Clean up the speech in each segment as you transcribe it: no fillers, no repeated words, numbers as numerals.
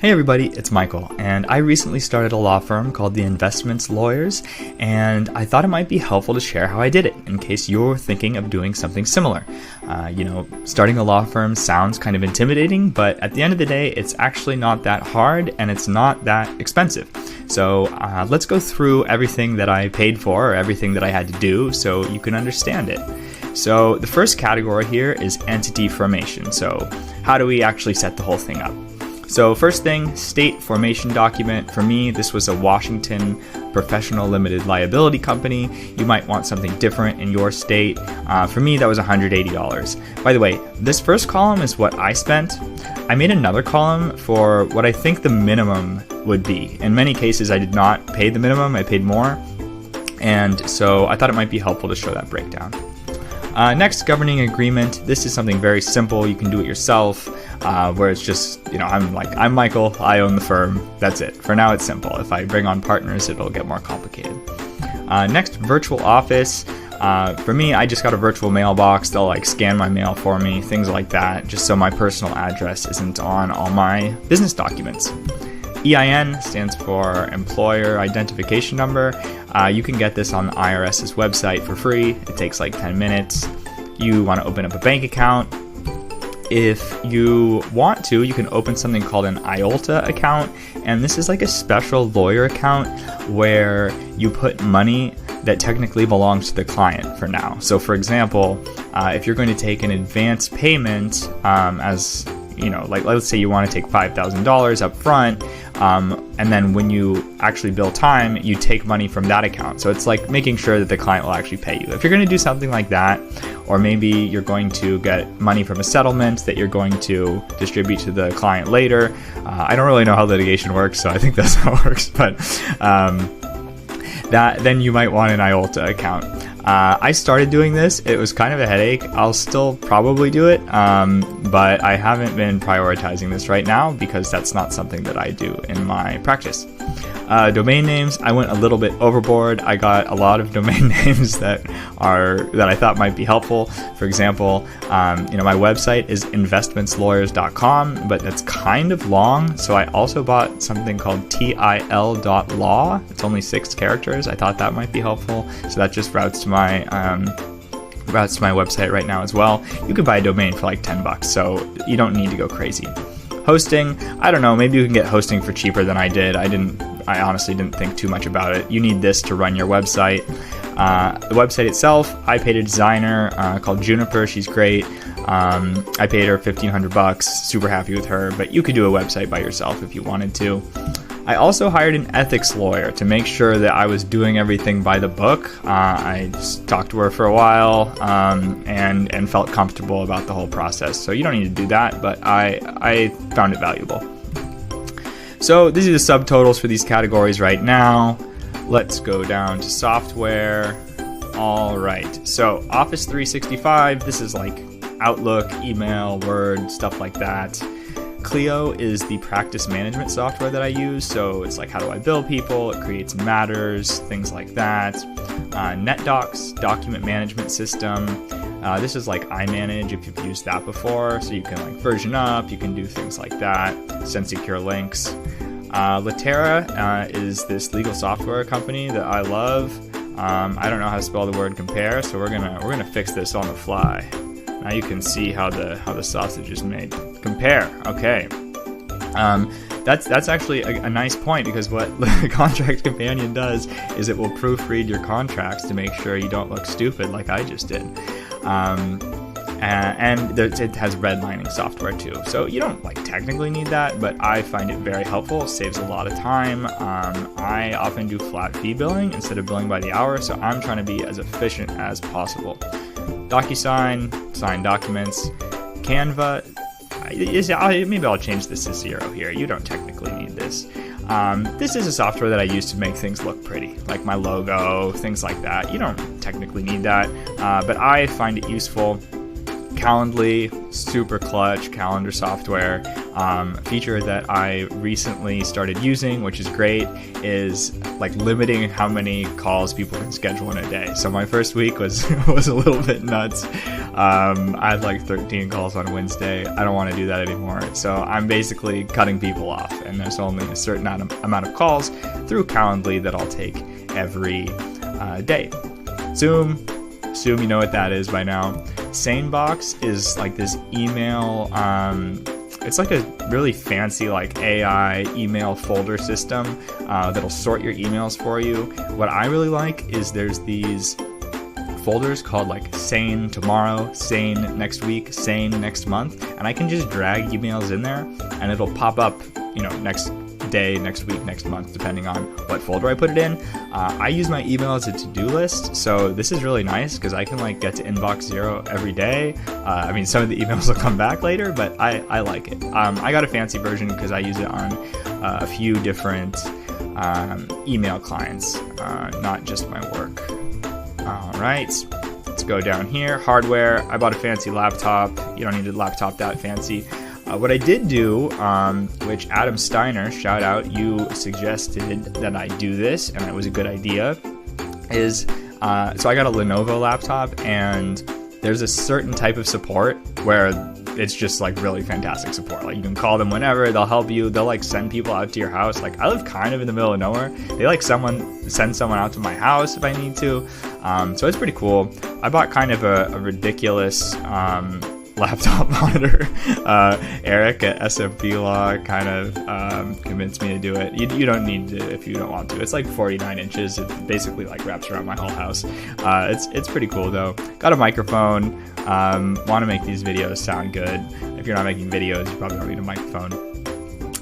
Hey everybody, it's Michael, and I recently started a law firm called The Investments Lawyers, and I thought it might be helpful to share how I did it in case you're thinking of doing something similar. Starting a law firm sounds kind of intimidating, but at the end of the day, it's actually not that hard and it's not that expensive. So let's go through everything that I paid for, or everything that I had to do, so you can understand it. So the first category here is entity formation. So how do we actually set the whole thing up? So first thing, state formation document. For me, this was a Washington Professional Limited Liability Company. You might want something different in your state. For me, that was $180. By the way, this first column is what I spent. I made another column for what I think the minimum would be. In many cases, I did not pay the minimum, I paid more. And so I thought it might be helpful to show that breakdown. Next, governing agreement. This is something very simple. You can do it yourself, where it's just, I'm Michael, I own the firm. That's it. For now, it's simple. If I bring on partners, it'll get more complicated. Next, virtual office. For me, I just got a virtual mailbox. They'll scan my mail for me, things like that, just so my personal address isn't on all my business documents. EIN stands for Employer Identification Number. You can get this on the IRS's website for free. It takes 10 minutes. You want to open up a bank account. If you want to, you can open something called an IOLTA account. And this is a special lawyer account where you put money that technically belongs to the client for now. So for example, if you're going to take an advance payment let's say you want to take $5,000 up front, and then when you actually bill time, you take money from that account. So it's making sure that the client will actually pay you. If you're going to do something like that, or maybe you're going to get money from a settlement that you're going to distribute to the client later. I don't really know how litigation works, so I think that's how it works, but then you might want an IOLTA account. I started doing this. It was kind of a headache. I'll still probably do it, but I haven't been prioritizing this right now because that's not something that I do in my practice. Domain names, I went a little bit overboard. I got a lot of domain names that I thought might be helpful. For example, my website is investmentslawyers.com, but that's kind of long. So I also bought something called til.law. It's only 6 characters. I thought that might be helpful. So that just routes to my website right now as well. You could buy a domain for $10, so you don't need to go crazy. Hosting, I don't know, maybe you can get hosting for cheaper than I did. I honestly didn't think too much about it. You need this to run your website. The website itself, I paid a designer called Juniper. She's great. I paid her $1,500. Super happy with her, but you could do a website by yourself if you wanted to. I also hired an ethics lawyer to make sure that I was doing everything by the book. I just talked to her for a while and felt comfortable about the whole process. So you don't need to do that, but I found it valuable. So these are the subtotals for these categories right now. Let's go down to software. All right, so Office 365, this is Outlook, email, Word, stuff like that. Clio is the practice management software that I use, so it's how do I bill people, it creates matters, things like that. NetDocs, document management system. This is iManage if you've used that before, so you can version up, you can do things like that, send secure links. Litera is this legal software company that I love. I don't know how to spell the word compare, so we're gonna fix this on the fly. Now you can see how the sausage is made. Compare, okay. That's actually a nice point, because what the Contract Companion does is it will proofread your contracts to make sure you don't look stupid like I just did. And it has redlining software too. So you don't technically need that, but I find it very helpful. It saves a lot of time. I often do flat fee billing instead of billing by the hour, so I'm trying to be as efficient as possible. DocuSign, sign documents. Canva, maybe I'll change this to 0 here. You don't technically need this. This is a software that I use to make things look pretty, like my logo, things like that. You don't technically need that, but I find it useful. Calendly, super clutch calendar software. A feature that I recently started using, which is great, is like limiting how many calls people can schedule in a day. So my first week was was a little bit nuts. I had like 13 calls on Wednesday. I don't want to do that anymore. So I'm basically cutting people off, and there's only a certain amount of calls through Calendly that I'll take every day. Zoom, you know what that is by now. SaneBox is like this email, it's like a really fancy like AI email folder system that'll sort your emails for you. What I really like is there's these folders called like Sane Tomorrow, Sane Next Week, Sane Next Month, and I can just drag emails in there and it'll pop up, next day, next week, next month, depending on what folder I put it in. I use my email as a to-do list, so this is really nice because I can like get to inbox 0 every day. Some of the emails will come back later, but I like it. I got a fancy version because I use it on a few different email clients, not just my work. All right, let's go down here. Hardware. I bought a fancy laptop. You don't need a laptop that fancy. What I did do, which Adam Steiner, shout out, you suggested that I do this, and it was a good idea, is, so I got a Lenovo laptop, and there's a certain type of support where it's just like really fantastic support. Like you can call them whenever, they'll help you, they'll like send people out to your house. Like I live kind of in the middle of nowhere. They like send someone out to my house if I need to. So it's pretty cool. I bought kind of a ridiculous, laptop monitor. Eric at SMP Law kind of convinced me to do it. You don't need to if you don't want to. It's like 49 inches. It basically like wraps around my whole house. It's pretty cool though. Got a microphone. Want to make these videos sound good. If you're not making videos, you probably don't need a microphone.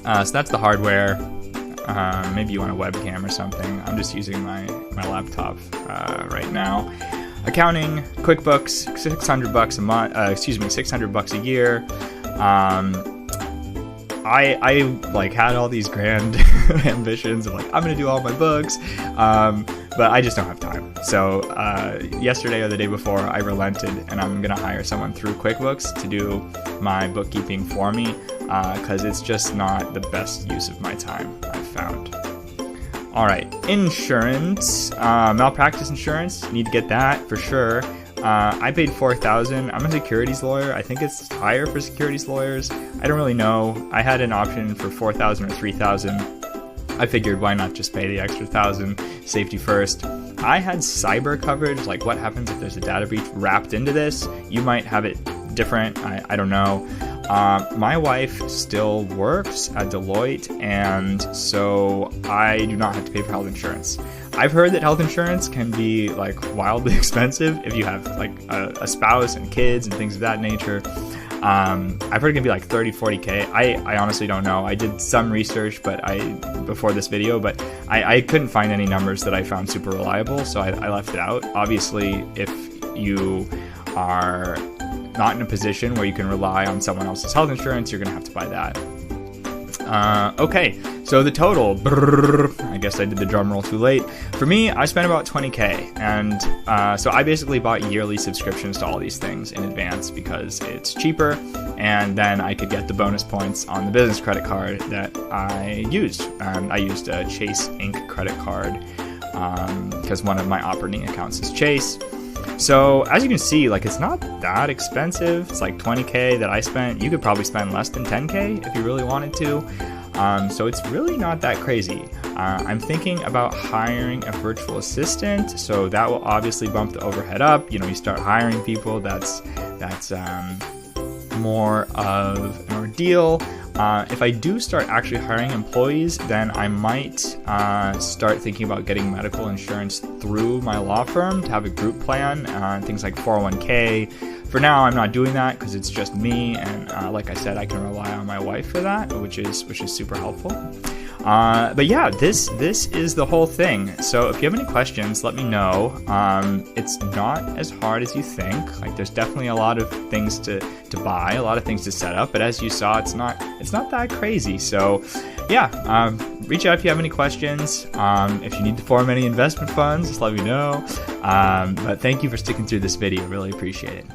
So that's the hardware. Maybe you want a webcam or something. I'm just using my laptop right now. Accounting, QuickBooks, $600 a month. $600 a year. I like had all these grand ambitions of like I'm gonna do all my books, but I just don't have time. So yesterday or the day before, I relented, and I'm gonna hire someone through QuickBooks to do my bookkeeping for me, because it's just not the best use of my time, I've found. All right, insurance, malpractice insurance, need to get that for sure. I paid $4,000. I'm a securities lawyer. I think it's higher for securities lawyers. I don't really know. I had an option for $4,000 or $3,000. I figured why not just pay the extra $1,000, safety first. I had cyber coverage, like what happens if there's a data breach wrapped into this? You might have it different. I don't know. My wife still works at Deloitte, and so I do not have to pay for health insurance. I've heard that health insurance can be like wildly expensive if you have like a spouse and kids and things of that nature. I've heard it can be like 30, 40K. I honestly don't know. I did some research before this video, but I couldn't find any numbers that I found super reliable, so I left it out. Obviously, if you are not in a position where you can rely on someone else's health insurance, you're going to have to buy that. Okay, so the total, I guess I did the drum roll too late. For me, I spent about 20K, and so I basically bought yearly subscriptions to all these things in advance because it's cheaper, and then I could get the bonus points on the business credit card that I used. I used a Chase Inc. credit card because one of my operating accounts is Chase. So as you can see, like it's not that expensive. It's like 20K that I spent. You could probably spend less than 10K if you really wanted to. So it's really not that crazy. I'm thinking about hiring a virtual assistant, so that will obviously bump the overhead up. You start hiring people. That's more of an ordeal. If I do start actually hiring employees, then I might start thinking about getting medical insurance through my law firm to have a group plan, things like 401k. For now, I'm not doing that because it's just me, and like I said, I can rely on my wife for that, which is super helpful. But yeah, this is the whole thing. So if you have any questions, let me know. It's not as hard as you think. Like there's definitely a lot of things to buy, a lot of things to set up, but as you saw, it's not that crazy. So yeah, reach out if you have any questions. If you need to form any investment funds, just let me know. But thank you for sticking through this video. Really appreciate it.